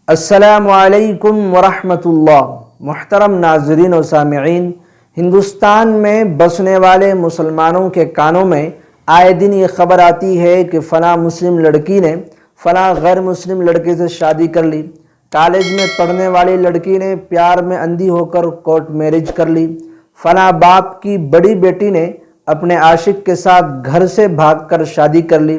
السلام علیکم ورحمۃ اللہ۔ محترم ناظرین و سامعین، ہندوستان میں بسنے والے مسلمانوں کے کانوں میں آئے دن یہ خبر آتی ہے کہ فلاں مسلم لڑکی نے فلاں غیر مسلم لڑکے سے شادی کر لی، کالج میں پڑھنے والی لڑکی نے پیار میں اندھی ہو کر کورٹ میرج کر لی، فلاں باپ کی بڑی بیٹی نے اپنے عاشق کے ساتھ گھر سے بھاگ کر شادی کر لی،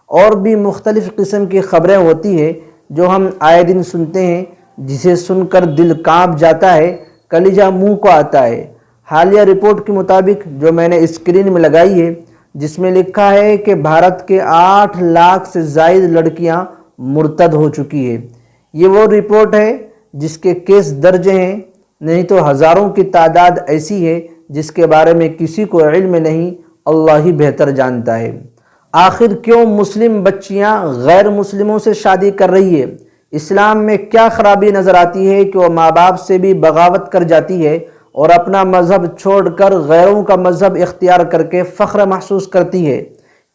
اور بھی مختلف قسم کی خبریں ہوتی ہیں جو ہم آئے دن سنتے ہیں، جسے سن کر دل کانپ جاتا ہے، کلیجہ منہ کو آتا ہے۔ حالیہ رپورٹ کے مطابق جو میں نے اسکرین میں لگائی ہے، جس میں لکھا ہے کہ بھارت کے 8 لاکھ سے زائد لڑکیاں مرتد ہو چکی ہیں۔ یہ وہ رپورٹ ہے جس کے کیس درج ہیں، نہیں تو ہزاروں کی تعداد ایسی ہے جس کے بارے میں کسی کو علم نہیں، اللہ ہی بہتر جانتا ہے۔ آخر کیوں مسلم بچیاں غیر مسلموں سے شادی کر رہی ہے؟ اسلام میں کیا خرابی نظر آتی ہے کہ وہ ماں باپ سے بھی بغاوت کر جاتی ہے اور اپنا مذہب چھوڑ کر غیروں کا مذہب اختیار کر کے فخر محسوس کرتی ہے؟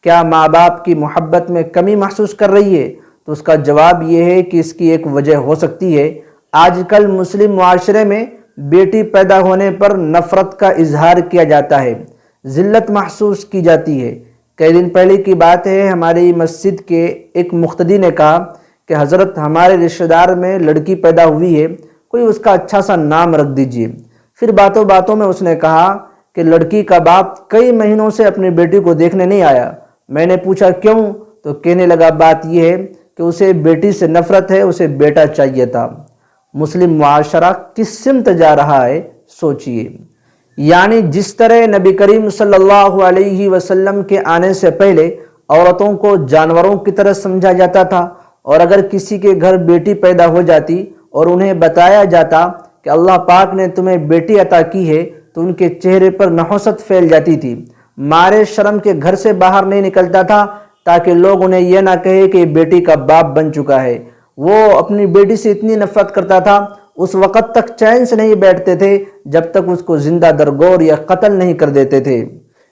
کیا ماں باپ کی محبت میں کمی محسوس کر رہی ہے؟ تو اس کا جواب یہ ہے کہ اس کی ایک وجہ ہو سکتی ہے، آج کل مسلم معاشرے میں بیٹی پیدا ہونے پر نفرت کا اظہار کیا جاتا ہے، ذلت محسوس کی جاتی ہے۔ کئی دن پہلے کی بات ہے، ہماری مسجد کے ایک مقتدی نے کہا کہ حضرت ہمارے رشتہ دار میں لڑکی پیدا ہوئی ہے، کوئی اس کا اچھا سا نام رکھ دیجئے۔ پھر باتوں باتوں میں اس نے کہا کہ لڑکی کا باپ کئی مہینوں سے اپنی بیٹی کو دیکھنے نہیں آیا۔ میں نے پوچھا کیوں؟ تو کہنے لگا بات یہ ہے کہ اسے بیٹی سے نفرت ہے، اسے بیٹا چاہیے تھا۔ مسلم معاشرہ کس سمت جا رہا ہے، سوچئے۔ یعنی جس طرح نبی کریم صلی اللہ علیہ وسلم کے آنے سے پہلے عورتوں کو جانوروں کی طرح سمجھا جاتا تھا، اور اگر کسی کے گھر بیٹی پیدا ہو جاتی اور انہیں بتایا جاتا کہ اللہ پاک نے تمہیں بیٹی عطا کی ہے، تو ان کے چہرے پر نحوست پھیل جاتی تھی، مارے شرم کے گھر سے باہر نہیں نکلتا تھا تاکہ لوگ انہیں یہ نہ کہے کہ بیٹی کا باپ بن چکا ہے۔ وہ اپنی بیٹی سے اتنی نفرت کرتا تھا، اس وقت تک چین سے نہیں بیٹھتے تھے جب تک اس کو زندہ درگور یا قتل نہیں کر دیتے تھے۔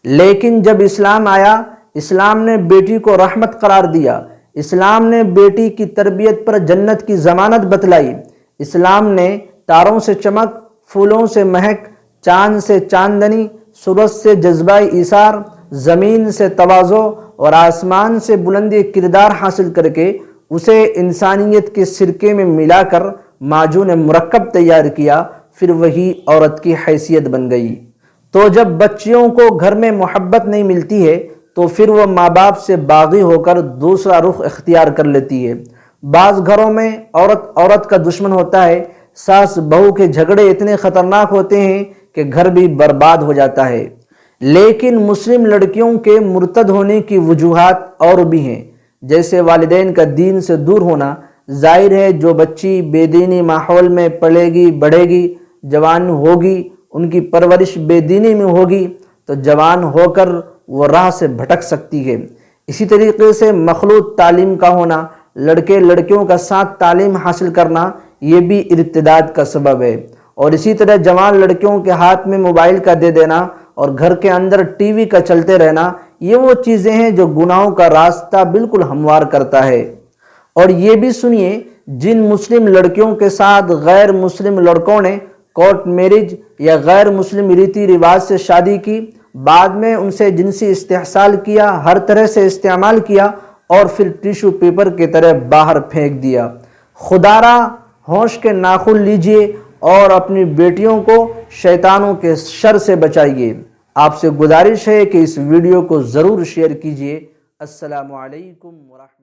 لیکن جب اسلام آیا، اسلام نے بیٹی کو رحمت قرار دیا، اسلام نے بیٹی کی تربیت پر جنت کی ضمانت بتلائی، اسلام نے تاروں سے چمک، پھولوں سے مہک، چاند سے چاندنی، سورج سے جذبہ ایثار، زمین سے تواضع اور آسمان سے بلندی کردار حاصل کر کے اسے انسانیت کے سرکے میں ملا کر معجون مرکب تیار کیا، پھر وہی عورت کی حیثیت بن گئی۔ تو جب بچیوں کو گھر میں محبت نہیں ملتی ہے تو پھر وہ ماں باپ سے باغی ہو کر دوسرا رخ اختیار کر لیتی ہے۔ بعض گھروں میں عورت کا دشمن ہوتا ہے، ساس بہو کے جھگڑے اتنے خطرناک ہوتے ہیں کہ گھر بھی برباد ہو جاتا ہے۔ لیکن مسلم لڑکیوں کے مرتد ہونے کی وجوہات اور بھی ہیں، جیسے والدین کا دین سے دور ہونا۔ ظاہر ہے جو بچی بے دینی ماحول میں پلے گی، بڑھے گی، جوان ہوگی، ان کی پرورش بے دینی میں ہوگی تو جوان ہو کر وہ راہ سے بھٹک سکتی ہے۔ اسی طریقے سے مخلوط تعلیم کا ہونا، لڑکے لڑکیوں کا ساتھ تعلیم حاصل کرنا، یہ بھی ارتداد کا سبب ہے۔ اور اسی طرح جوان لڑکیوں کے ہاتھ میں موبائل کا دے دینا اور گھر کے اندر ٹی وی کا چلتے رہنا، یہ وہ چیزیں ہیں جو گناہوں کا راستہ بالکل ہموار کرتا ہے۔ اور یہ بھی سنیے، جن مسلم لڑکیوں کے ساتھ غیر مسلم لڑکوں نے کورٹ میرج یا غیر مسلم ریتی رواج سے شادی کی، بعد میں ان سے جنسی استحصال کیا، ہر طرح سے استعمال کیا اور پھر ٹیشو پیپر کی طرح باہر پھینک دیا۔ خدارا ہوش کے ناخن لیجئے اور اپنی بیٹیوں کو شیطانوں کے شر سے بچائیے۔ آپ سے گزارش ہے کہ اس ویڈیو کو ضرور شیئر کیجئے۔ السلام علیکم ورحمۃ اللہ۔